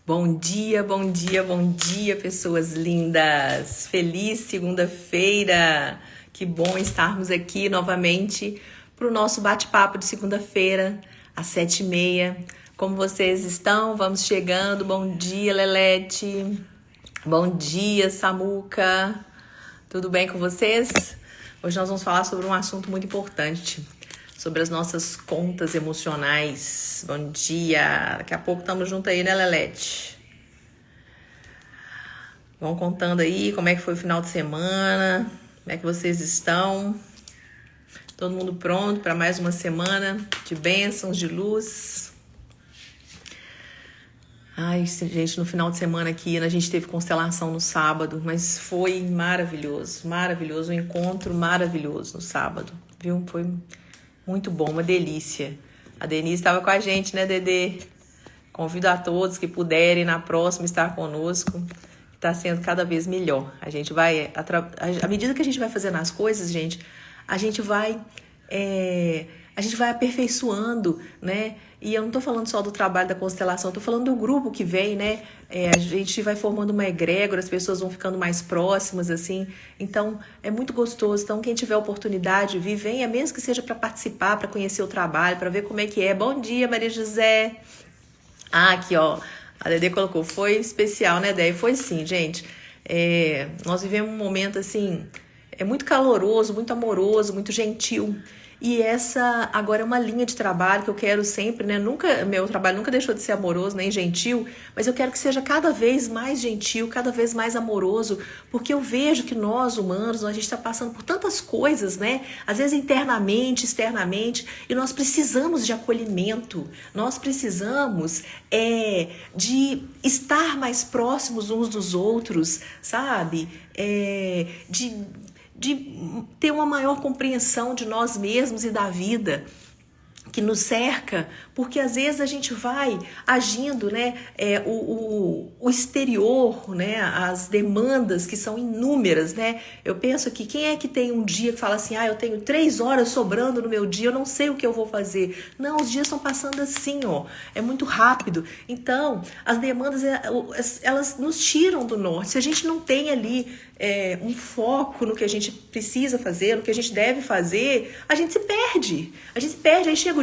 Bom dia, bom dia, bom dia, pessoas lindas! Feliz segunda-feira! Que bom estarmos aqui novamente para o nosso bate-papo de segunda-feira, às 7h30. Como vocês estão? Vamos chegando. Bom dia, Lelete! Bom dia, Samuca! Tudo bem com vocês? Hoje nós vamos falar sobre um assunto muito importante, sobre as nossas contas emocionais. Bom dia! Daqui a pouco estamos juntos aí, né, Lelete? Vão contando aí como é que foi o final de semana, como é que vocês estão. Todo mundo pronto para mais uma semana de bênçãos, de luz. Ai, gente, no final de semana aqui, a gente teve constelação no sábado, mas foi maravilhoso, maravilhoso, um encontro maravilhoso no sábado, viu? Foi muito bom, uma delícia. A Denise estava com a gente, né, Dedê? Convido a todos que puderem na próxima estar conosco. Está sendo cada vez melhor. A gente vai, à medida que a gente vai fazendo as coisas, gente, a gente vai aperfeiçoando, né? E eu não tô falando só do trabalho da constelação, eu tô falando do grupo que vem, né? A gente vai formando uma egrégora, as pessoas vão ficando mais próximas, assim. Então, é muito gostoso. Então, quem tiver oportunidade de vir, venha, mesmo que seja para participar, para conhecer o trabalho, para ver como é que é. Bom dia, Maria José. Ah, aqui, ó. A Dedê colocou, foi especial, né, Dedê? Foi sim, gente. Nós vivemos um momento, assim, muito caloroso, muito amoroso, muito gentil. E essa agora é uma linha de trabalho que eu quero sempre, né? Meu trabalho nunca deixou de ser amoroso, nem gentil, mas eu quero que seja cada vez mais gentil, cada vez mais amoroso, porque eu vejo que nós, humanos, a gente está passando por tantas coisas, né? Às vezes internamente, externamente, e nós precisamos de acolhimento, nós precisamos de estar mais próximos uns dos outros, sabe? De ter uma maior compreensão de nós mesmos e da vida que nos cerca, porque às vezes a gente vai agindo, né, o exterior, né, as demandas que são inúmeras, né, eu penso que quem é que tem um dia que fala assim, eu tenho 3 horas sobrando no meu dia, eu não sei o que eu vou fazer. Não, os dias estão passando assim, ó, é muito rápido. Então, as demandas, elas nos tiram do norte. Se a gente não tem ali um foco no que a gente precisa fazer, no que a gente deve fazer, a gente se perde. Aí chega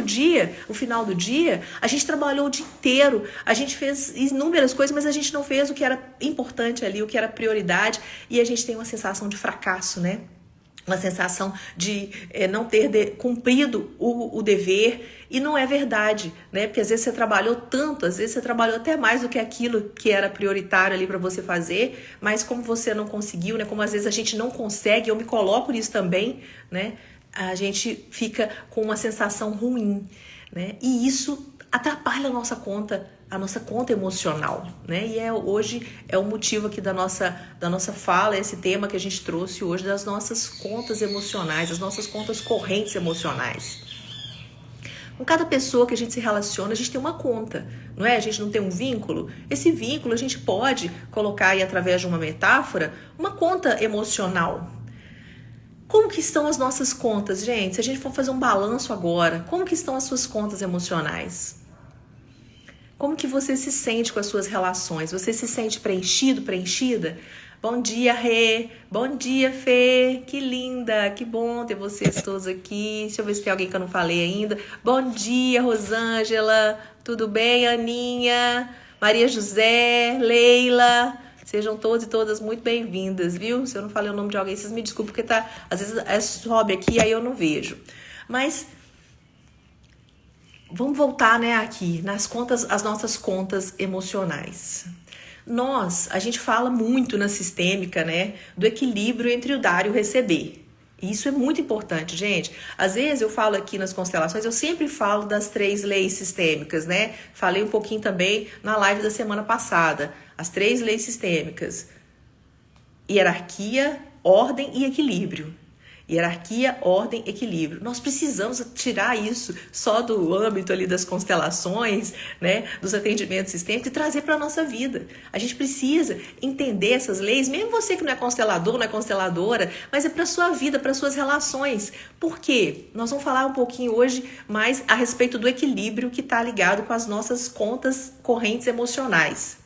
o final do dia, a gente trabalhou o dia inteiro, a gente fez inúmeras coisas, mas a gente não fez o que era importante ali, o que era prioridade, e a gente tem uma sensação de fracasso, né? Uma sensação de não ter cumprido o dever, e não é verdade, né? Porque às vezes você trabalhou tanto, às vezes você trabalhou até mais do que aquilo que era prioritário ali para você fazer, mas como você não conseguiu, né? Como às vezes a gente não consegue, eu me coloco nisso também, né? A gente fica com uma sensação ruim, né? E isso atrapalha a nossa conta emocional, né? E hoje é o motivo aqui da nossa fala, esse tema que a gente trouxe hoje das nossas contas emocionais, as nossas contas correntes emocionais. Com cada pessoa que a gente se relaciona, a gente tem uma conta, não é? A gente não tem um vínculo. Esse vínculo a gente pode colocar aí, através de uma metáfora, uma conta emocional. Como que estão as nossas contas, gente? Se a gente for fazer um balanço agora, como que estão as suas contas emocionais? Como que você se sente com as suas relações? Você se sente preenchido, preenchida? Bom dia, Rê. Bom dia, Fê. Que linda, que bom ter vocês todos aqui. Deixa eu ver se tem alguém que eu não falei ainda. Bom dia, Rosângela. Tudo bem, Aninha? Maria José, Leila. Sejam todos e todas muito bem-vindas, viu? Se eu não falei o nome de alguém, vocês me desculpem, porque às vezes sobe aqui, aí eu não vejo. Mas vamos voltar, né, aqui as nossas contas emocionais. A gente fala muito na sistêmica, né, do equilíbrio entre o dar e o receber. E isso é muito importante, gente. Às vezes eu falo aqui nas constelações, eu sempre falo das 3 leis sistêmicas, né? Falei um pouquinho também na live da semana passada. As 3 leis sistêmicas: hierarquia, ordem e equilíbrio. Hierarquia, ordem, equilíbrio. Nós precisamos tirar isso só do âmbito ali das constelações, né, dos atendimentos sistêmicos, e trazer para a nossa vida. A gente precisa entender essas leis, mesmo você que não é constelador, não é consteladora, mas é para a sua vida, para as suas relações. Por quê? Nós vamos falar um pouquinho hoje mais a respeito do equilíbrio que está ligado com as nossas contas correntes emocionais.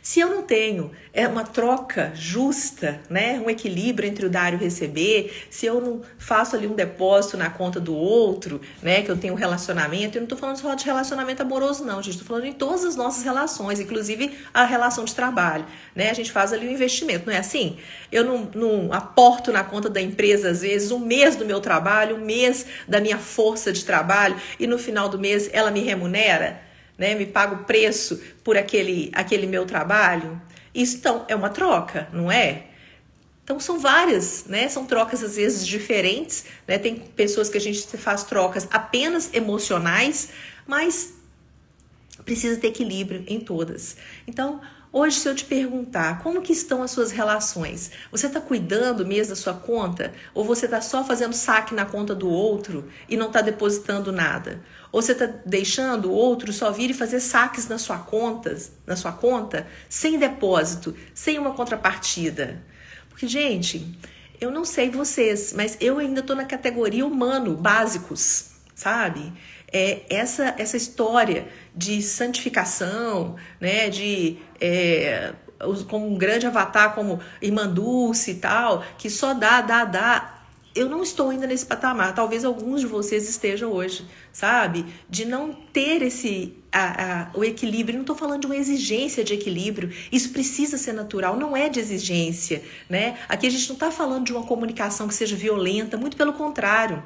Se eu não tenho uma troca justa, né, um equilíbrio entre o dar e o receber, se eu não faço ali um depósito na conta do outro, né, que eu tenho um relacionamento, eu não estou falando só de relacionamento amoroso não, gente, estou falando em todas as nossas relações, inclusive a relação de trabalho, né, a gente faz ali um investimento, não é assim? Eu não aporto na conta da empresa, às vezes, um mês do meu trabalho, um mês da minha força de trabalho, e no final do mês ela me remunera, né, me paga o preço por aquele meu trabalho. Isso, então, é uma troca, não é? Então, são várias, né? São trocas, às vezes, diferentes, né? Tem pessoas que a gente faz trocas apenas emocionais, mas precisa ter equilíbrio em todas. Então, hoje, se eu te perguntar, como que estão as suas relações? Você está cuidando mesmo da sua conta? Ou você está só fazendo saque na conta do outro e não está depositando nada? Ou você está deixando o outro só vir e fazer saques na sua conta, sem depósito, sem uma contrapartida? Porque, gente, eu não sei vocês, mas eu ainda estou na categoria humano, básicos, sabe? Essa história de santificação, né, como um grande avatar como Irmã Dulce e tal, que só dá. Eu não estou ainda nesse patamar, talvez alguns de vocês estejam hoje, sabe? De não ter o equilíbrio, não estou falando de uma exigência de equilíbrio, isso precisa ser natural, não é de exigência, né? Aqui a gente não está falando de uma comunicação que seja violenta, muito pelo contrário.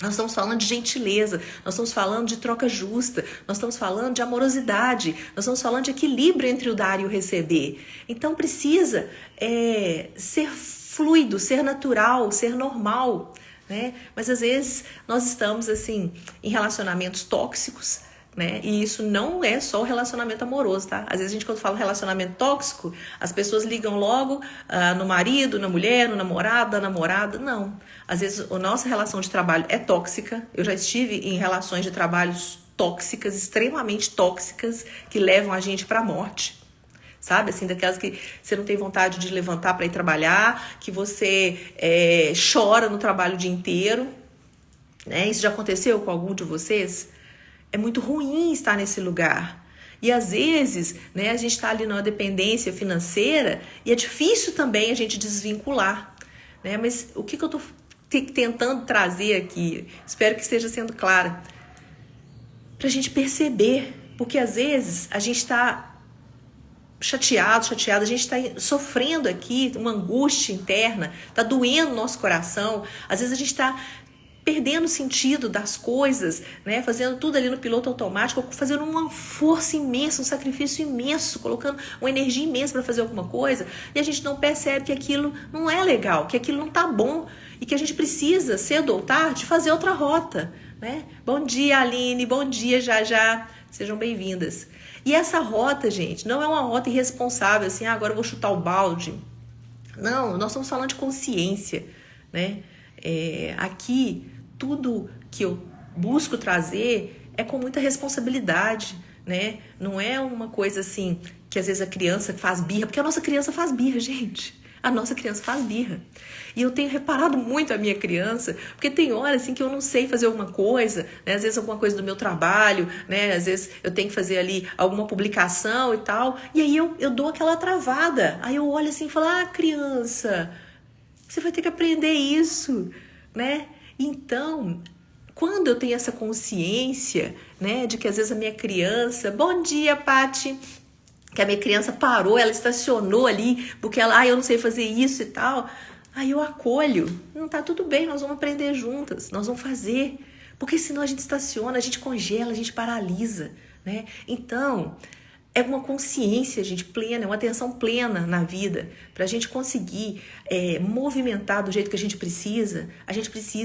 Nós estamos falando de gentileza, nós estamos falando de troca justa, nós estamos falando de amorosidade, nós estamos falando de equilíbrio entre o dar e o receber. Então precisa ser fluido, ser natural, ser normal, né? Mas às vezes nós estamos assim em relacionamentos tóxicos, né? E isso não é só o relacionamento amoroso, tá? Às vezes a gente, quando fala relacionamento tóxico, as pessoas ligam logo no marido, na mulher, no namorado, na namorada. Não. Às vezes a nossa relação de trabalho é tóxica. Eu já estive em relações de trabalhos tóxicas, extremamente tóxicas, que levam a gente para a morte. Sabe, assim, daquelas que você não tem vontade de levantar para ir trabalhar, que você chora no trabalho o dia inteiro, né? Isso já aconteceu com algum de vocês? É muito ruim estar nesse lugar. E às vezes, né, a gente está ali numa dependência financeira e é difícil também a gente desvincular, né? Mas o que eu estou tentando trazer aqui, espero que esteja sendo clara, para a gente perceber, porque às vezes a gente está chateado, a gente está sofrendo aqui uma angústia interna, está doendo o nosso coração, às vezes a gente está perdendo o sentido das coisas, né? Fazendo tudo ali no piloto automático, fazendo uma força imensa, um sacrifício imenso, colocando uma energia imensa para fazer alguma coisa, e a gente não percebe que aquilo não é legal, que aquilo não tá bom, e que a gente precisa, cedo ou tarde, fazer outra rota, né? Bom dia, Aline, bom dia, já, sejam bem-vindas. E essa rota, gente, não é uma rota irresponsável, assim, agora eu vou chutar o balde. Não, nós estamos falando de consciência, né? Aqui, tudo que eu busco trazer é com muita responsabilidade, né? Não é uma coisa assim, que às vezes a criança faz birra, porque a nossa criança faz birra, gente. A nossa criança faz birra. E eu tenho reparado muito a minha criança, porque tem horas assim que eu não sei fazer alguma coisa, né? Às vezes alguma coisa do meu trabalho, né? Às vezes eu tenho que fazer ali alguma publicação e tal, e aí eu dou aquela travada. Aí eu olho assim e falo, criança, você vai ter que aprender isso, né? Então, quando eu tenho essa consciência, né, de que às vezes a minha criança, bom dia, Pati, que a minha criança parou, ela estacionou ali, porque ela, eu não sei fazer isso e tal, aí eu acolho, não tá tudo bem, nós vamos aprender juntas, nós vamos fazer, porque senão a gente estaciona, a gente congela, a gente paralisa, né? Então, é uma consciência, gente, plena, é uma atenção plena na vida. Para a gente conseguir movimentar do jeito que a gente precisa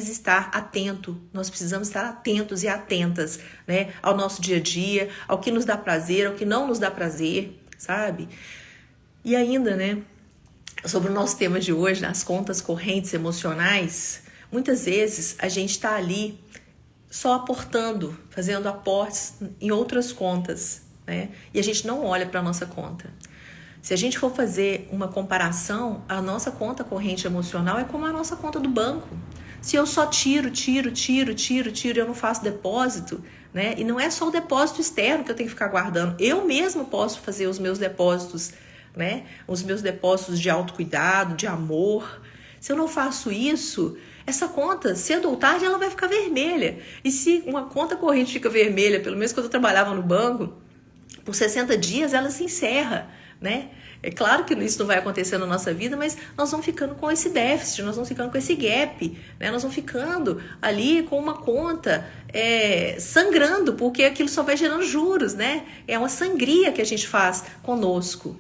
estar atento. Nós precisamos estar atentos e atentas, né, ao nosso dia a dia, ao que nos dá prazer, ao que não nos dá prazer, sabe? E ainda, né, sobre o nosso tema de hoje, as contas correntes emocionais, muitas vezes a gente está ali só aportando, fazendo aportes em outras contas, né? E a gente não olha para a nossa conta. Se a gente for fazer uma comparação, a nossa conta corrente emocional é como a nossa conta do banco. Se eu só tiro, eu não faço depósito, né? E não é só o depósito externo que eu tenho que ficar guardando. Eu mesmo posso fazer os meus depósitos né? Os meus depósitos de autocuidado, de amor. Se eu não faço isso, essa conta, cedo ou tarde, ela vai ficar vermelha. E se uma conta corrente fica vermelha, pelo menos quando eu trabalhava no banco, por 60 dias ela se encerra, né? É claro que isso não vai acontecer na nossa vida, mas nós vamos ficando com esse déficit, nós vamos ficando com esse gap, né? Nós vamos ficando ali com uma conta sangrando, porque aquilo só vai gerando juros, né? É uma sangria que a gente faz conosco.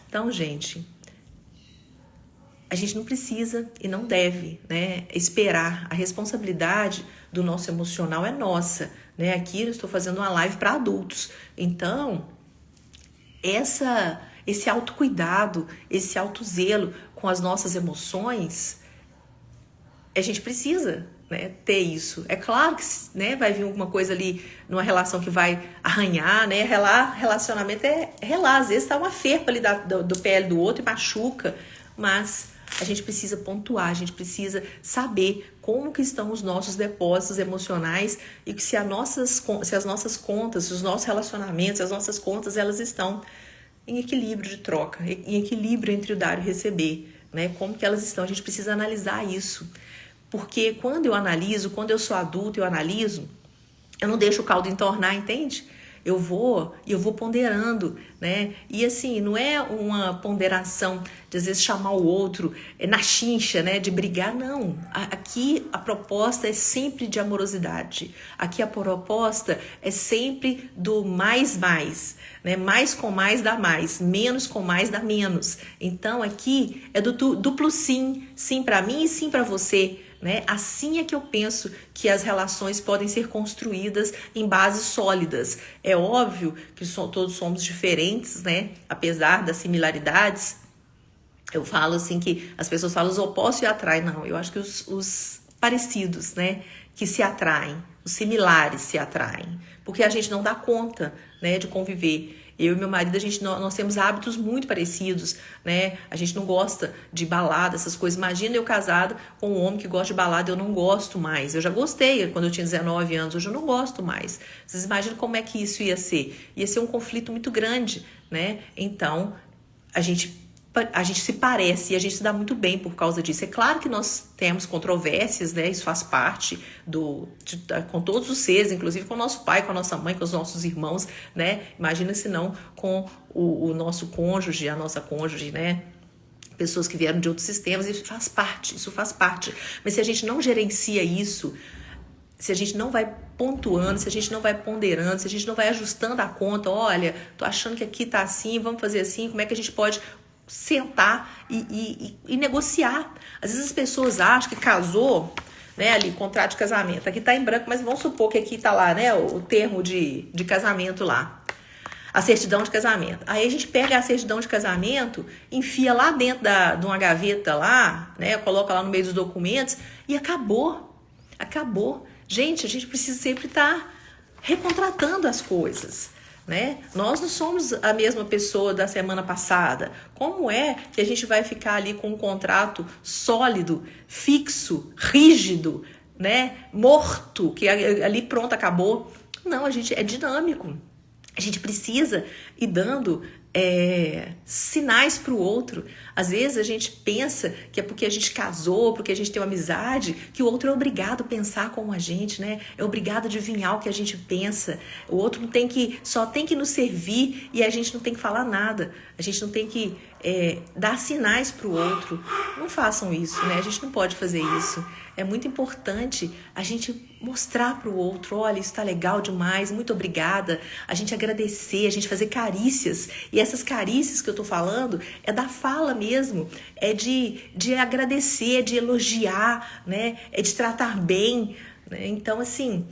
Então, gente, a gente não precisa e não deve, né, esperar. A responsabilidade do nosso emocional é nossa, né? Aqui eu estou fazendo uma live para adultos. Então, esse autocuidado, esse autozelo com as nossas emoções, a gente precisa, né, ter isso. É claro que, né, vai vir alguma coisa ali numa relação que vai arranhar, né? Relacionamento é relar. Às vezes tá uma ferpa ali do pele do outro e machuca, mas a gente precisa pontuar, a gente precisa saber como que estão os nossos depósitos emocionais e que se as nossas contas, os nossos relacionamentos, as nossas contas, elas estão em equilíbrio de troca, em equilíbrio entre o dar e o receber, né? Como que elas estão? A gente precisa analisar isso. Porque quando eu analiso, quando eu sou adulto, eu analiso, eu não deixo o caldo entornar, entende? Eu vou ponderando, né? E assim, não é uma ponderação de às vezes chamar o outro na chincha, né? De brigar, não. Aqui a proposta é sempre de amorosidade. Aqui a proposta é sempre do mais, né? Mais com mais dá mais, menos com mais dá menos. Então aqui é do duplo sim, sim para mim e sim para você. Né? Assim é que eu penso que as relações podem ser construídas em bases sólidas. É óbvio que todos somos diferentes, né? Apesar das similaridades. Eu falo assim que as pessoas falam os opostos se atraem. Não, eu acho que os parecidos, né, que se atraem, os similares se atraem. Porque a gente não dá conta, né, de conviver. Eu e meu marido, nós temos hábitos muito parecidos, né? A gente não gosta de balada, essas coisas. Imagina eu casada com um homem que gosta de balada, eu não gosto mais. Eu já gostei quando eu tinha 19 anos, hoje eu não gosto mais. Vocês imaginam como é que isso ia ser? Ia ser um conflito muito grande, né? Então, a gente se parece e a gente se dá muito bem por causa disso. É claro que nós temos controvérsias, né? Isso faz parte com todos os seres, inclusive com o nosso pai, com a nossa mãe, com os nossos irmãos, né? Imagina se não com o nosso cônjuge, a nossa cônjuge, né? Pessoas que vieram de outros sistemas, isso faz parte. Mas se a gente não gerencia isso, se a gente não vai pontuando, se a gente não vai ponderando, se a gente não vai ajustando a conta, olha, tô achando que aqui tá assim, vamos fazer assim, como é que a gente pode sentar e negociar. Às vezes as pessoas acham que casou, né, ali, contrato de casamento, aqui tá em branco, mas vamos supor que aqui tá lá, né, o termo de casamento lá, a certidão de casamento. Aí a gente pega a certidão de casamento, enfia lá dentro de uma gaveta lá, né, coloca lá no meio dos documentos e acabou. Gente, a gente precisa sempre estar recontratando as coisas, né? Nós não somos a mesma pessoa da semana passada. Como é que a gente vai ficar ali com um contrato sólido, fixo, rígido, né? Morto, que ali pronto, acabou? Não, a gente é dinâmico. A gente precisa ir dando sinais para o outro. Às vezes a gente pensa que é porque a gente casou, porque a gente tem uma amizade, que o outro é obrigado a pensar como a gente, né? É obrigado a adivinhar o que a gente pensa. O outro só tem que nos servir e a gente não tem que falar nada. A gente não tem que dar sinais para o outro. Não façam isso, né? A gente não pode fazer isso. É muito importante a gente mostrar para o outro, olha, isso tá legal demais, muito obrigada. A gente agradecer, a gente fazer carícias. E essas carícias que eu tô falando é da fala mesmo, é de agradecer, de elogiar, né? É de tratar bem, né? Então, assim,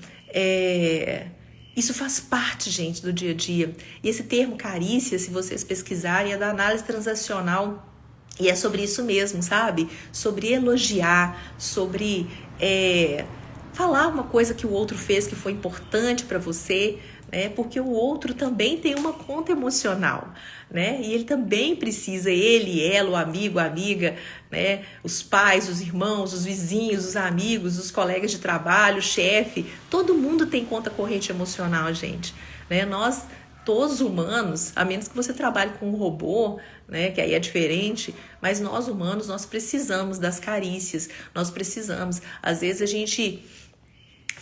isso faz parte, gente, do dia a dia. E esse termo carícia, se vocês pesquisarem, é da análise transacional. E é sobre isso mesmo, sabe? Sobre elogiar, sobre falar uma coisa que o outro fez que foi importante para você, né? Porque o outro também tem uma conta emocional, né? E ele também precisa, ele, ela, o amigo, a amiga, né? Os pais, os irmãos, os vizinhos, os amigos, os colegas de trabalho, o chefe, todo mundo tem conta corrente emocional, gente, né? Nós Todos humanos, a menos que você trabalhe com um robô, né, que aí é diferente, mas nós humanos, nós precisamos das carícias, nós precisamos. Às vezes a gente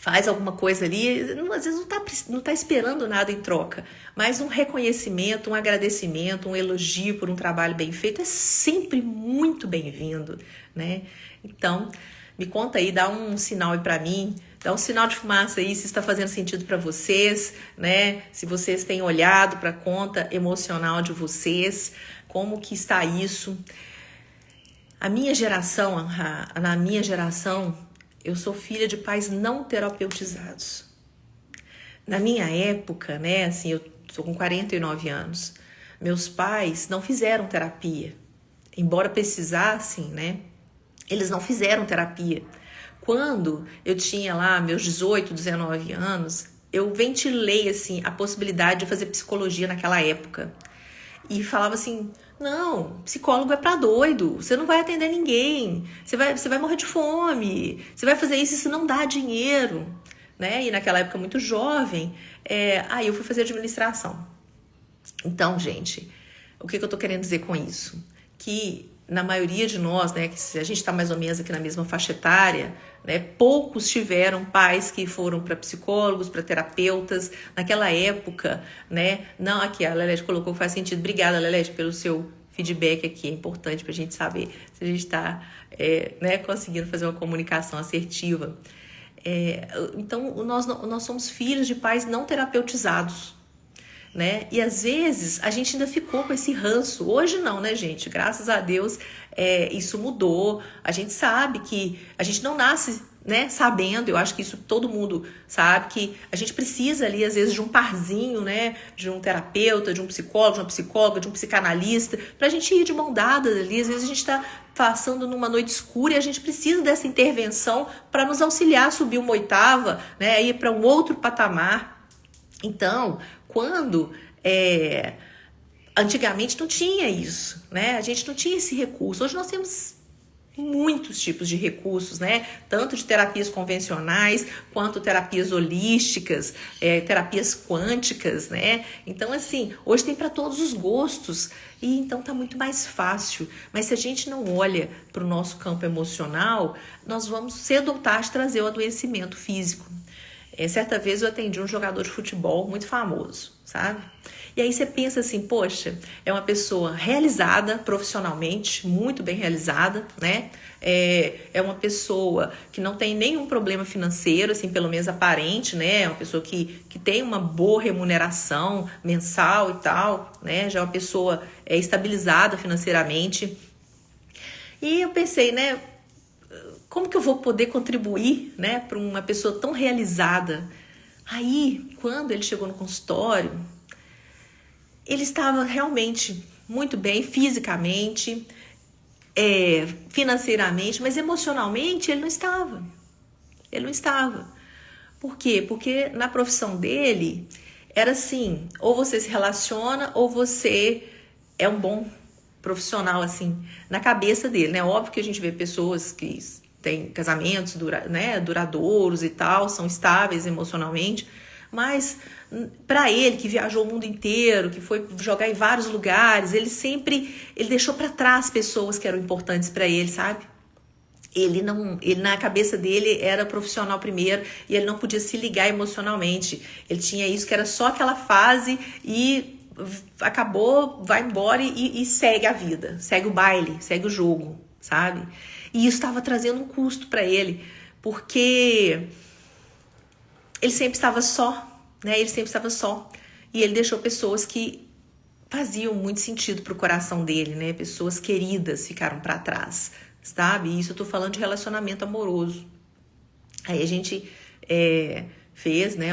faz alguma coisa ali, às vezes não tá esperando nada em troca, mas um reconhecimento, um agradecimento, um elogio por um trabalho bem feito é sempre muito bem-vindo, né? Então, me conta aí, dá um sinal aí pra mim, dá um sinal de fumaça aí se está fazendo sentido para vocês, né? Se vocês têm olhado para a conta emocional de vocês, como que está isso? Na minha geração, eu sou filha de pais não terapeutizados. Na minha época, né, assim, eu tô com 49 anos, meus pais não fizeram terapia. Embora precisassem, né, eles não fizeram terapia. Quando eu tinha lá meus 18, 19 anos, eu ventilei, assim, a possibilidade de fazer psicologia naquela época. E falava assim, não, psicólogo é pra doido, você não vai atender ninguém, você vai morrer de fome, você vai fazer isso não dá dinheiro, né? E naquela época muito jovem, aí eu fui fazer administração. Então, gente, o que eu tô querendo dizer com isso? Que na maioria de nós, né, que se a gente está mais ou menos aqui na mesma faixa etária, né, poucos tiveram pais que foram para psicólogos, para terapeutas. Naquela época, né, não, aqui a Lelete colocou que faz sentido. Obrigada, Lelete, pelo seu feedback aqui, é importante para a gente saber se a gente está né, conseguindo fazer uma comunicação assertiva. Então, nós somos filhos de pais não terapeutizados, né? E às vezes a gente ainda ficou com esse ranço. Hoje não, né, gente? Graças a Deus isso mudou. A gente sabe que a gente não nasce, né, sabendo. Eu acho que isso todo mundo sabe, que a gente precisa ali às vezes de um parzinho, né, de um terapeuta, de um psicólogo, de uma psicóloga, de um psicanalista, pra gente ir de mão dada ali. Às vezes a gente tá passando numa noite escura e a gente precisa dessa intervenção para nos auxiliar a subir uma oitava, né, ir para um outro patamar. Então, quando antigamente não tinha isso, né? A gente não tinha esse recurso. Hoje nós temos muitos tipos de recursos, né? Tanto de terapias convencionais quanto terapias holísticas, terapias quânticas, né? Então, assim, hoje tem para todos os gostos e então tá muito mais fácil. Mas se a gente não olha para o nosso campo emocional, nós vamos cedo ou tarde trazer o adoecimento físico. Certa vez eu atendi um jogador de futebol muito famoso, sabe? E aí você pensa assim, poxa, é uma pessoa realizada profissionalmente, muito bem realizada, né? É uma pessoa que não tem nenhum problema financeiro, assim, pelo menos aparente, né? É uma pessoa que tem uma boa remuneração mensal e tal, né? Já é uma pessoa estabilizada financeiramente. E eu pensei, né? Como que eu vou poder contribuir, né, para uma pessoa tão realizada? Aí, quando ele chegou no consultório, ele estava realmente muito bem fisicamente, financeiramente, mas emocionalmente ele não estava. Ele não estava. Por quê? Porque na profissão dele era assim, ou você se relaciona ou você é um bom profissional, assim, na cabeça dele, né? Óbvio que a gente vê pessoas que têm casamentos duradouros e tal, são estáveis emocionalmente, mas para ele, que viajou o mundo inteiro, que foi jogar em vários lugares, ele deixou para trás pessoas que eram importantes para ele, sabe? Ele na cabeça dele era profissional primeiro e ele não podia se ligar emocionalmente. Ele tinha isso que era só aquela fase e acabou, vai embora e segue a vida, segue o baile, segue o jogo, sabe? E isso estava trazendo um custo para ele, porque ele sempre estava só, né? Ele sempre estava só. E ele deixou pessoas que faziam muito sentido pro coração dele, né? Pessoas queridas ficaram para trás, sabe? E isso eu tô falando de relacionamento amoroso. Aí a gente fez, né,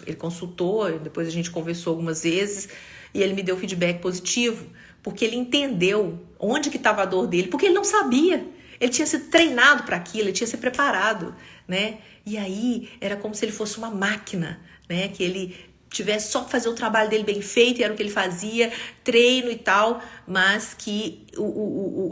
ele consultou, depois a gente conversou algumas vezes e ele me deu feedback positivo, porque ele entendeu onde que estava a dor dele, porque ele não sabia. Ele tinha sido treinado para aquilo, ele tinha se preparado, né? E aí era como se ele fosse uma máquina, né? Que ele tivesse só que fazer o trabalho dele bem feito, e era o que ele fazia, treino e tal, mas que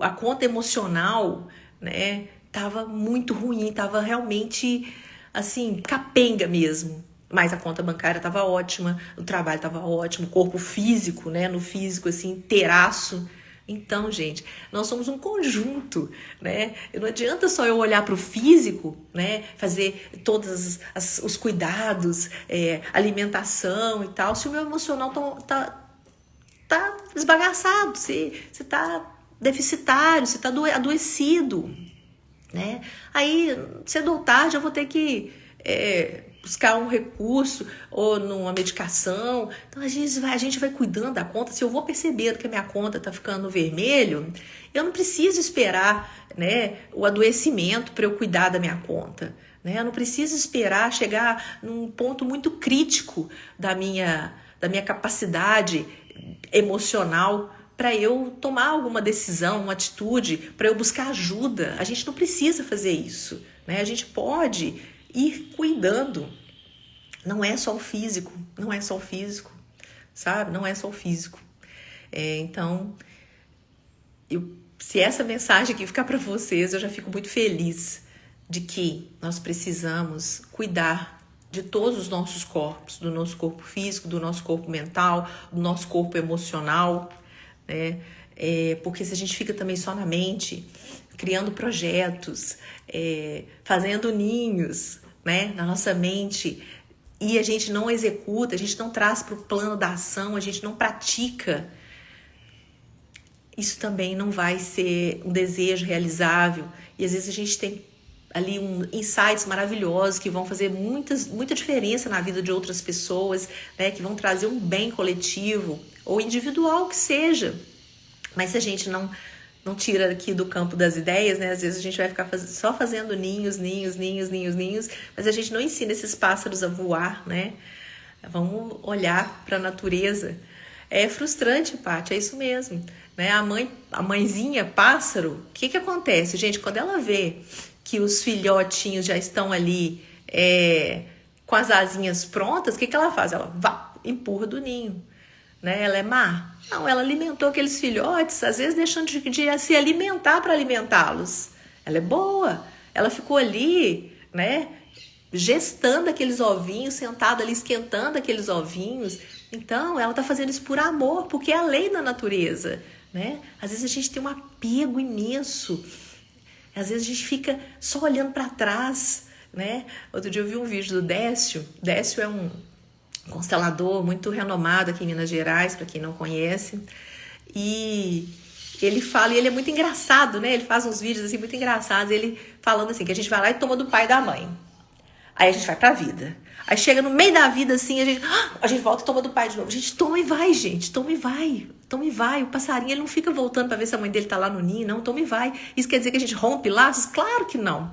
a conta emocional, né, tava muito ruim, tava realmente assim, capenga mesmo. Mas a conta bancária estava ótima, o trabalho estava ótimo, o corpo físico, né? No físico, assim, inteiraço. Então, gente, nós somos um conjunto, né? Não adianta só eu olhar para o físico, né? Fazer todos os cuidados, alimentação e tal, se o meu emocional tá esbagaçado, se tá deficitário, se tá adoecido, né? Aí, cedo ou tarde, eu vou ter que buscar um recurso ou numa medicação. Então a gente vai cuidando da conta. Se eu vou percebendo que a minha conta está ficando vermelho, eu não preciso esperar, né, o adoecimento para eu cuidar da minha conta, né? Eu não preciso esperar chegar num ponto muito crítico da minha capacidade emocional para eu tomar alguma decisão, uma atitude, para eu buscar ajuda. A gente não precisa fazer isso, né? A gente pode ir cuidando. Não é só o físico, sabe? Não é só o físico. Então, se essa mensagem aqui ficar para vocês, eu já fico muito feliz de que nós precisamos cuidar de todos os nossos corpos, do nosso corpo físico, do nosso corpo mental, do nosso corpo emocional, né? Porque se a gente fica também só na mente, criando projetos, fazendo ninhos, né, na nossa mente, e a gente não executa, a gente não traz para o plano da ação, a gente não pratica, isso também não vai ser um desejo realizável. E às vezes a gente tem ali insights maravilhosos que vão fazer muita diferença na vida de outras pessoas, né, que vão trazer um bem coletivo ou individual que seja. Mas se a gente não tira aqui do campo das ideias, né? Às vezes a gente vai ficar só fazendo ninhos, mas a gente não ensina esses pássaros a voar, né? Vamos olhar para a natureza. É frustrante, Paty, é isso mesmo, né? A mãezinha pássaro, o que acontece, gente? Quando ela vê que os filhotinhos já estão ali com as asinhas prontas, o que ela faz? Ela empurra do ninho, né? Ela é má? Não, ela alimentou aqueles filhotes, às vezes deixando de se alimentar para alimentá-los. Ela é boa, ela ficou ali, né, gestando aqueles ovinhos, sentada ali esquentando aqueles ovinhos. Então, ela está fazendo isso por amor, porque é a lei da natureza, né? Às vezes a gente tem um apego imenso, às vezes a gente fica só olhando para trás, né? Outro dia eu vi um vídeo do Décio. Décio é um constelador muito renomado aqui em Minas Gerais, para quem não conhece, e ele fala, e ele é muito engraçado, né? Ele faz uns vídeos assim muito engraçados, ele falando assim, que a gente vai lá e toma do pai e da mãe, aí a gente vai pra vida, aí chega no meio da vida assim, a gente volta e toma do pai de novo, a gente toma e vai, o passarinho ele não fica voltando pra ver se a mãe dele tá lá no ninho, não, toma e vai. Isso quer dizer que a gente rompe laços? Claro que não,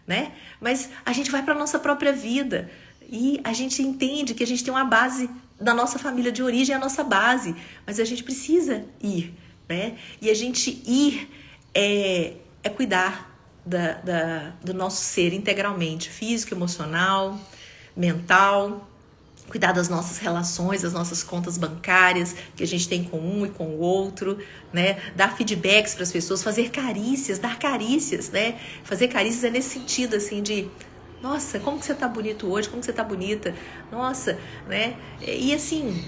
né? Mas a gente vai pra nossa própria vida, e a gente entende que a gente tem uma base da nossa família de origem, a nossa base, mas a gente precisa ir, né? E a gente ir é cuidar do nosso ser integralmente, físico, emocional, mental, cuidar das nossas relações, das nossas contas bancárias que a gente tem com um e com o outro, né? Dar feedbacks para as pessoas, fazer carícias, dar carícias, né? Fazer carícias é nesse sentido, assim, de nossa, como que você tá bonito hoje, como que você tá bonita, nossa, né? E assim,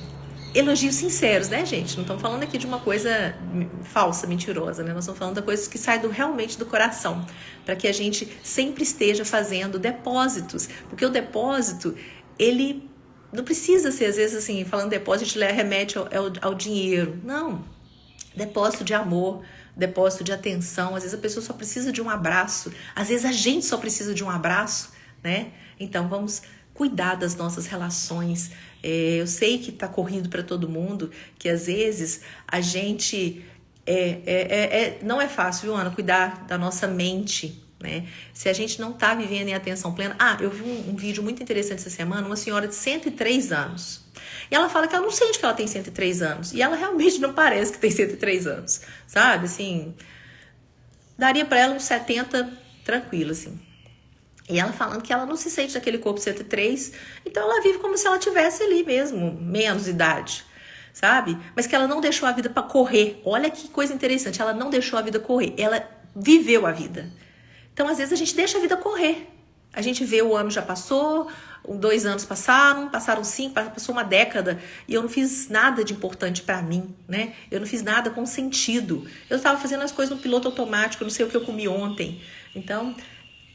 elogios sinceros, né, gente? Não estamos falando aqui de uma coisa falsa, mentirosa, né? Nós estamos falando da coisa que sai realmente do coração, para que a gente sempre esteja fazendo depósitos, porque o depósito, ele não precisa ser, às vezes, assim, falando depósito, a gente remete ao dinheiro. Não, depósito de amor, depósito de atenção. Às vezes a pessoa só precisa de um abraço, às vezes a gente só precisa de um abraço, né? Então vamos cuidar das nossas relações. Eu sei que tá corrido para todo mundo, que às vezes a gente não é fácil, viu, Ana, cuidar da nossa mente, né? Se a gente não tá vivendo em atenção plena. Eu vi um vídeo muito interessante essa semana, uma senhora de 103 anos. E ela fala que ela não sente que ela tem 103 anos. E ela realmente não parece que tem 103 anos, sabe? Assim, daria para ela uns 70 tranquilo, assim. E ela falando que ela não se sente naquele corpo 103, então ela vive como se ela tivesse ali mesmo, menos idade, sabe? Mas que ela não deixou a vida para correr. Olha que coisa interessante, ela não deixou a vida correr, ela viveu a vida. Então, às vezes, a gente deixa a vida correr, A gente vê o ano já passou, 2 anos passaram 5, passou uma década e eu não fiz nada de importante pra mim, né? Eu não fiz nada com sentido. Eu estava fazendo as coisas no piloto automático, eu não sei o que eu comi ontem. Então,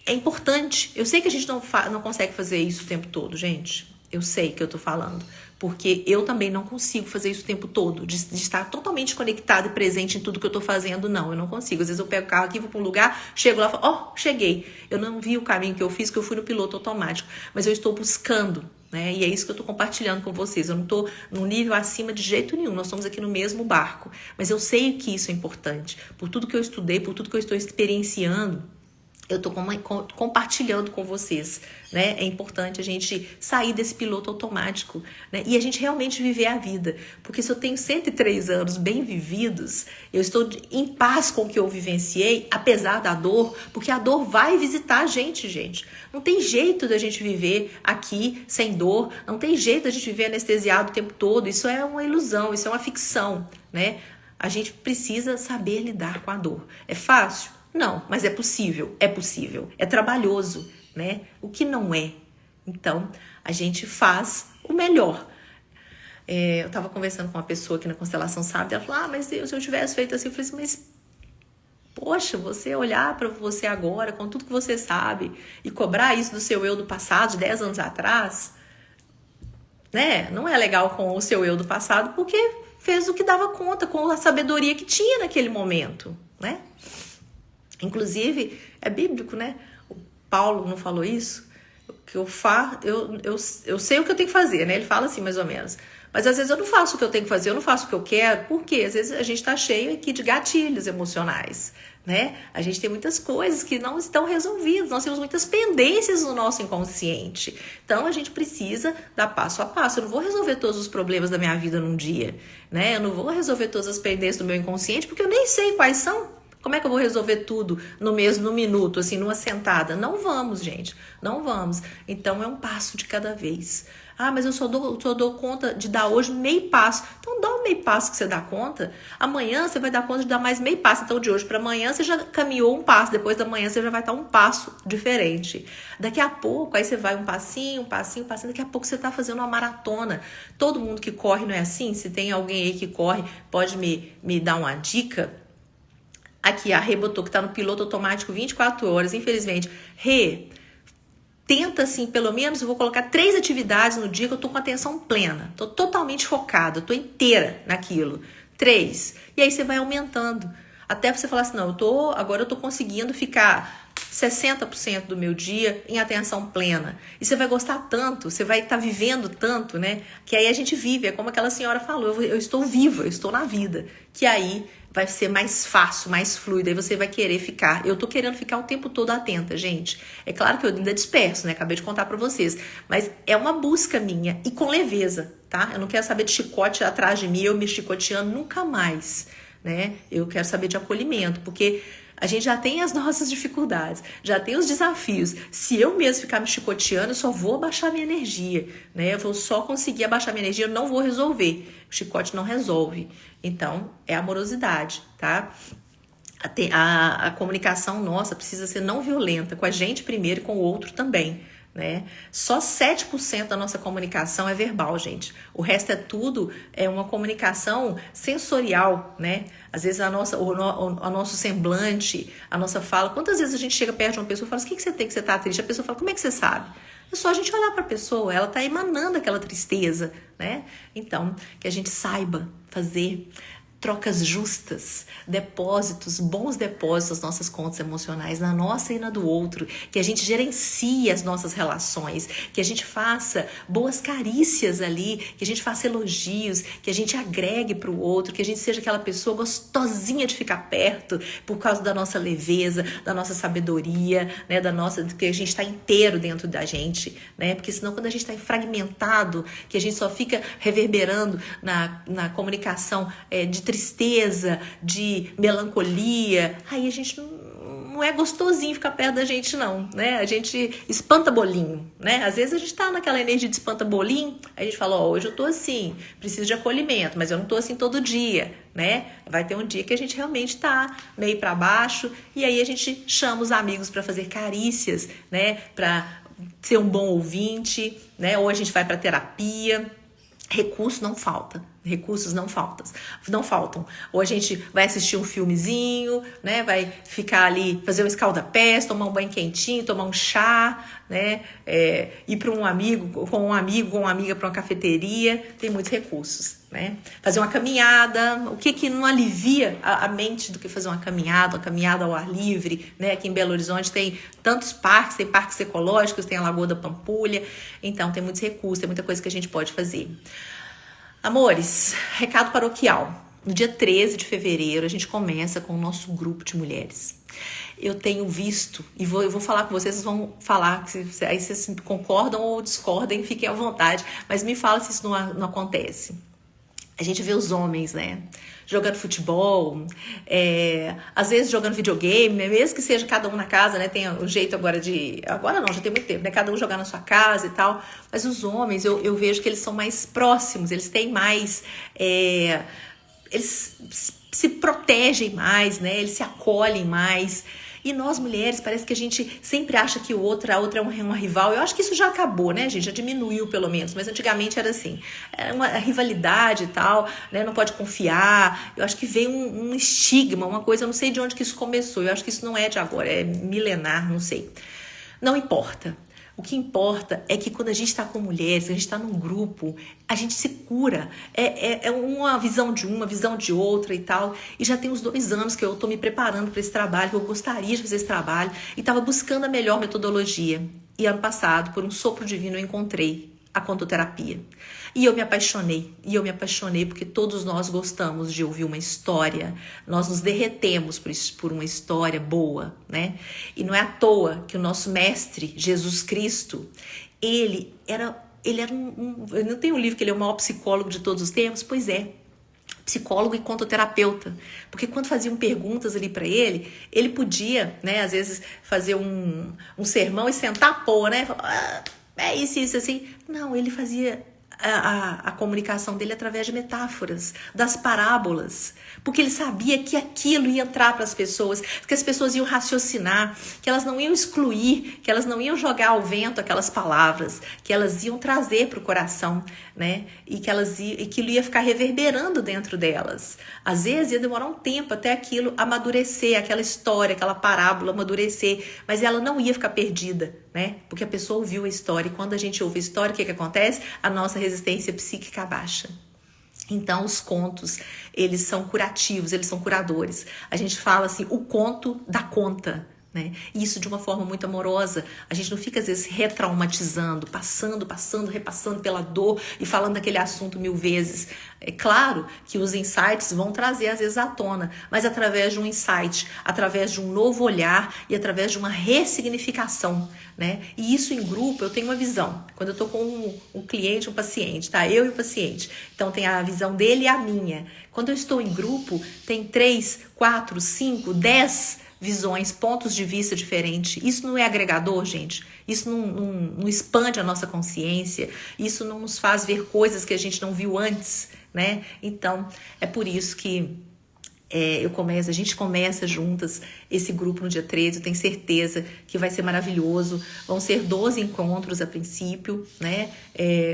é importante. Eu sei que a gente não consegue fazer isso o tempo todo, gente. Eu sei que eu tô falando. Porque eu também não consigo fazer isso o tempo todo, de estar totalmente conectado e presente em tudo que eu tô fazendo, não. Eu não consigo. Às vezes eu pego o carro aqui, vou pra um lugar, chego lá e falo, cheguei. Eu não vi o caminho que eu fiz, que eu fui no piloto automático. Mas eu estou buscando, né? E é isso que eu tô compartilhando com vocês. Eu não tô num nível acima de jeito nenhum. Nós estamos aqui no mesmo barco. Mas eu sei que isso é importante. Por tudo que eu estudei, por tudo que eu estou experienciando, eu tô compartilhando com vocês, né? É importante a gente sair desse piloto automático, né? E a gente realmente viver a vida. Porque se eu tenho 103 anos bem vividos, eu estou em paz com o que eu vivenciei, apesar da dor, porque a dor vai visitar a gente, gente. Não tem jeito da gente viver aqui sem dor, não tem jeito da gente viver anestesiado o tempo todo. Isso é uma ilusão, isso é uma ficção, né? A gente precisa saber lidar com a dor. É fácil? Não, mas é possível, é possível. É trabalhoso, né? O que não é? Então, a gente faz o melhor. Eu tava conversando com uma pessoa aqui na Constelação Sábia, ela falou, mas Deus, se eu tivesse feito assim, eu falei assim, mas, poxa, você olhar para você agora, com tudo que você sabe, e cobrar isso do seu eu do passado, de 10 anos atrás, né? Não é legal com o seu eu do passado, porque fez o que dava conta, com a sabedoria que tinha naquele momento, né? Inclusive, é bíblico, né? O Paulo não falou isso? Que eu sei o que eu tenho que fazer, né? Ele fala assim, mais ou menos. Mas às vezes eu não faço o que eu tenho que fazer, eu não faço o que eu quero. Por quê? Às vezes a gente tá cheio aqui de gatilhos emocionais, né? A gente tem muitas coisas que não estão resolvidas. Nós temos muitas pendências no nosso inconsciente. Então a gente precisa dar passo a passo. Eu não vou resolver todos os problemas da minha vida num dia, né? Eu não vou resolver todas as pendências do meu inconsciente porque eu nem sei quais são. Como é que eu vou resolver tudo no minuto, assim, numa sentada? Não vamos, gente. Não vamos. Então, é um passo de cada vez. Ah, mas eu só dou conta de dar hoje meio passo. Então, dá um meio passo que você dá conta. Amanhã, você vai dar conta de dar mais meio passo. Então, de hoje para amanhã, você já caminhou um passo. Depois da manhã, você já vai estar um passo diferente. Daqui a pouco, aí você vai um passinho, um passinho, um passinho. Daqui a pouco, você está fazendo uma maratona. Todo mundo que corre não é assim? Se tem alguém aí que corre, pode me dar uma dica? Aqui, a Rê botou que tá no piloto automático 24 horas, infelizmente. Rê, tenta assim, pelo menos, eu vou colocar 3 atividades no dia que eu tô com atenção plena. Tô totalmente focada, tô inteira naquilo. 3. E aí você vai aumentando. Até você falar assim, não, agora eu tô conseguindo ficar 60% do meu dia em atenção plena. E você vai gostar tanto, você vai estar vivendo tanto, né? Que aí a gente vive, é como aquela senhora falou, eu estou viva, eu estou na vida. Que aí vai ser mais fácil, mais fluido, aí você vai querer ficar. Eu tô querendo ficar o tempo todo atenta, gente. É claro que eu ainda disperso, né? Acabei de contar pra vocês. Mas é uma busca minha e com leveza, tá? Eu não quero saber de chicote atrás de mim, eu me chicoteando nunca mais, né? Eu quero saber de acolhimento, porque a gente já tem as nossas dificuldades, já tem os desafios. Se eu mesmo ficar me chicoteando, eu só vou abaixar minha energia, né? Eu vou só conseguir abaixar minha energia, eu não vou resolver. O chicote não resolve. Então, é amorosidade, tá? A comunicação nossa precisa ser não violenta, com a gente primeiro e com o outro também, né? Só 7% da nossa comunicação é verbal, gente. O resto é tudo uma comunicação sensorial, né? Às vezes o nosso semblante, a nossa fala. Quantas vezes a gente chega perto de uma pessoa e fala assim, o que você tem que você tá triste? A pessoa fala, como é que você sabe? É só a gente olhar para a pessoa, ela tá emanando aquela tristeza, né? Então, que a gente saiba fazer trocas justas, bons depósitos das nossas contas emocionais, na nossa e na do outro, que a gente gerencie as nossas relações, que a gente faça boas carícias ali, que a gente faça elogios, que a gente agregue para o outro, que a gente seja aquela pessoa gostosinha de ficar perto por causa da nossa leveza, da nossa sabedoria, né, que a gente está inteiro dentro da gente, né? Porque senão quando a gente está fragmentado, que a gente só fica reverberando na comunicação de tristeza, de melancolia, aí a gente não não é gostosinho ficar perto da gente, não, né? A gente espanta bolinho, né? Às vezes a gente tá naquela energia de espanta bolinho, a gente fala, ó, hoje eu tô assim, preciso de acolhimento, mas eu não tô assim todo dia, né? Vai ter um dia que a gente realmente tá meio para baixo, e aí a gente chama os amigos para fazer carícias, né? Para ser um bom ouvinte, né? Ou a gente vai para terapia. Recursos não faltam. Não faltam. Ou a gente vai assistir um filmezinho, né? Vai ficar ali, fazer um escalda-pés, tomar um banho quentinho, tomar um chá, né? Ir para um amigo, com uma amiga para uma cafeteria. Tem muitos recursos, né? Fazer uma caminhada. O que não alivia a mente do que fazer uma caminhada ao ar livre, né? Aqui em Belo Horizonte tem tantos parques, tem parques ecológicos, tem a Lagoa da Pampulha. Então tem muitos recursos, tem muita coisa que a gente pode fazer. Amores, recado paroquial. No dia 13 de fevereiro, a gente começa com o nosso grupo de mulheres. Eu tenho visto, e eu vou falar com vocês vão falar, aí vocês concordam ou discordem, fiquem à vontade, mas me fala se isso não acontece. A gente vê os homens, né? Jogando futebol, às vezes jogando videogame, né? Mesmo que seja cada um na casa, né? Tem o jeito agora não, já tem muito tempo, né? Cada um jogar na sua casa e tal. Mas os homens, eu vejo que eles são mais próximos, eles têm mais... eles se protegem mais, né? Eles se acolhem mais. E nós, mulheres, parece que a gente sempre acha que a outra é uma rival. Eu acho que isso já acabou, né, gente? Já diminuiu, pelo menos. Mas antigamente era assim. Era uma rivalidade e tal, né? Não pode confiar. Eu acho que veio um estigma, uma coisa... Eu não sei de onde que isso começou. Eu acho que isso não é de agora. É milenar, não sei. Não importa. O que importa é que quando a gente está com mulheres, a gente está num grupo, a gente se cura. É uma visão de uma visão de outra e tal. E já tem uns 2 anos que eu estou me preparando para esse trabalho, que eu gostaria de fazer esse trabalho. E estava buscando a melhor metodologia. E ano passado, por um sopro divino, eu encontrei a contoterapia. E eu me apaixonei porque todos nós gostamos de ouvir uma história, nós nos derretemos por uma história boa, né? E não é à toa que o nosso mestre, Jesus Cristo, ele era eu não tenho um livro que ele é o maior psicólogo de todos os tempos? Pois é, psicólogo e contoterapeuta, porque quando faziam perguntas ali para ele podia, né, às vezes fazer um sermão e sentar a pôr, né? É isso, assim. Não, ele fazia a comunicação dele através de metáforas, das parábolas, porque ele sabia que aquilo ia entrar para as pessoas, que as pessoas iam raciocinar, que elas não iam excluir, que elas não iam jogar ao vento aquelas palavras, que elas iam trazer para o coração, né? E que aquilo ia ficar reverberando dentro delas. Às vezes ia demorar um tempo até aquilo amadurecer, aquela história, aquela parábola amadurecer, mas ela não ia ficar perdida, né? Porque a pessoa ouviu a história, e quando a gente ouve a história, o que acontece? A nossa resistência psíquica baixa. Então, os contos, eles são curativos, eles são curadores. A gente fala assim, o conto dá conta, né? E isso de uma forma muito amorosa. A gente não fica, às vezes, retraumatizando, repassando pela dor e falando daquele assunto 1000 vezes. É claro que os insights vão trazer, às vezes, à tona, mas através de um insight, através de um novo olhar e através de uma ressignificação, né? E isso em grupo, eu tenho uma visão. Quando eu estou com um cliente, um paciente, tá? Eu e o paciente. Então, tem a visão dele e a minha. Quando eu estou em grupo, tem 3, 4, 5, 10 visões, pontos de vista diferentes. Isso não é agregador, gente? Isso não expande a nossa consciência? Isso não nos faz ver coisas que a gente não viu antes, né? Então, é por isso que a gente começa juntas esse grupo no dia 13, eu tenho certeza que vai ser maravilhoso. Vão ser 12 encontros a princípio, né?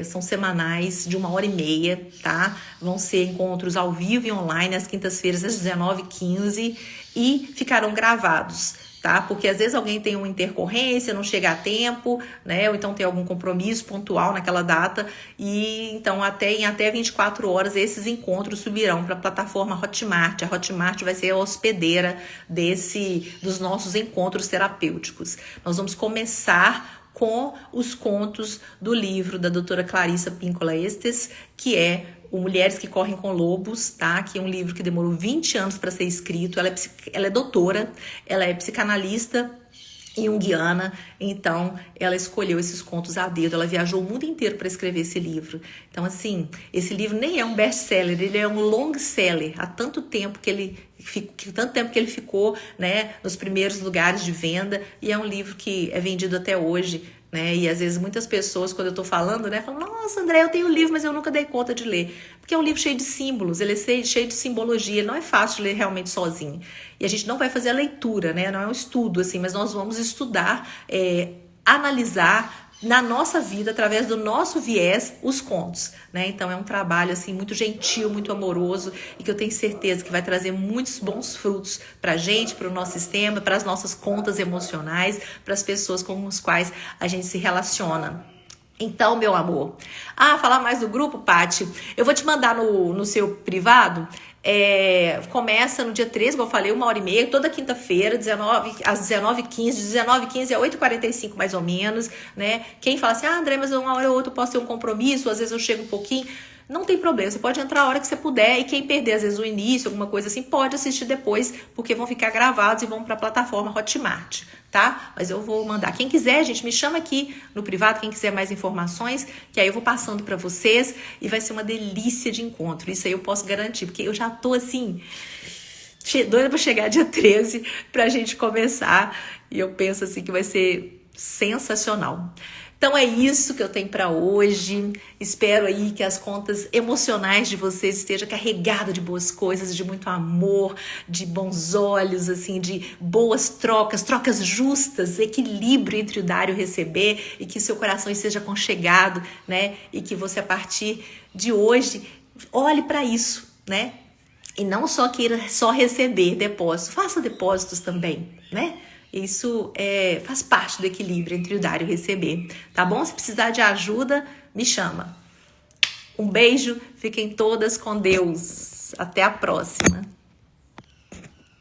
São semanais de 1h30, tá? Vão ser encontros ao vivo e online às quintas-feiras às 19h15 e ficarão gravados, tá? Porque às vezes alguém tem uma intercorrência, não chega a tempo, né? Ou então tem algum compromisso pontual naquela data e então em até 24 horas esses encontros subirão para a plataforma Hotmart. A Hotmart vai ser a hospedeira dos nossos encontros terapêuticos. Nós vamos começar com os contos do livro da doutora Clarissa Píncola Estes, que é o Mulheres que Correm com Lobos, tá? Que é um livro que demorou 20 anos para ser escrito. Ela é doutora, ela é psicanalista junguiana, então ela escolheu esses contos a dedo, ela viajou o mundo inteiro para escrever esse livro. Então, assim, esse livro nem é um best-seller, ele é um long-seller, há tanto tempo que ele ficou, né, nos primeiros lugares de venda, e é um livro que é vendido até hoje, né, e às vezes muitas pessoas, quando eu tô falando, né, falam, nossa, André, eu tenho um livro, mas eu nunca dei conta de ler, porque é um livro cheio de símbolos, ele é cheio de simbologia, ele não é fácil de ler realmente sozinho, e a gente não vai fazer a leitura, né, não é um estudo, assim, mas nós vamos estudar, analisar na nossa vida, através do nosso viés, os contos, né? Então é um trabalho assim muito gentil, muito amoroso e que eu tenho certeza que vai trazer muitos bons frutos pra gente, para o nosso sistema, para as nossas contas emocionais, para as pessoas com as quais a gente se relaciona. Então, meu amor, falar mais do grupo, Paty, eu vou te mandar no seu privado. Começa no dia 13, como eu falei, 1h30, toda quinta-feira, às 19h15, de 19h15 a 8h45 mais ou menos, né? Quem fala assim, André, mas uma hora ou outra eu posso ter um compromisso, às vezes eu chego um pouquinho, não tem problema, você pode entrar a hora que você puder, e quem perder às vezes o início, alguma coisa assim, pode assistir depois, porque vão ficar gravados e vão para a plataforma Hotmart, tá? Mas eu vou mandar. Quem quiser, gente, me chama aqui no privado, quem quiser mais informações, que aí eu vou passando para vocês e vai ser uma delícia de encontro. Isso aí eu posso garantir, porque eu já tô assim, doida para chegar dia 13 pra gente começar, e eu penso assim que vai ser sensacional. Então é isso que eu tenho para hoje. Espero aí que as contas emocionais de vocês estejam carregadas de boas coisas, de muito amor, de bons olhos, assim, de boas trocas justas, equilíbrio entre o dar e o receber, e que seu coração esteja aconchegado, né? E que você, a partir de hoje, olhe para isso, né? E não só queira só receber depósitos, faça depósitos também, né? Isso faz parte do equilíbrio entre o dar e o receber, tá bom? Se precisar de ajuda, me chama. Um beijo, fiquem todas com Deus. Até a próxima.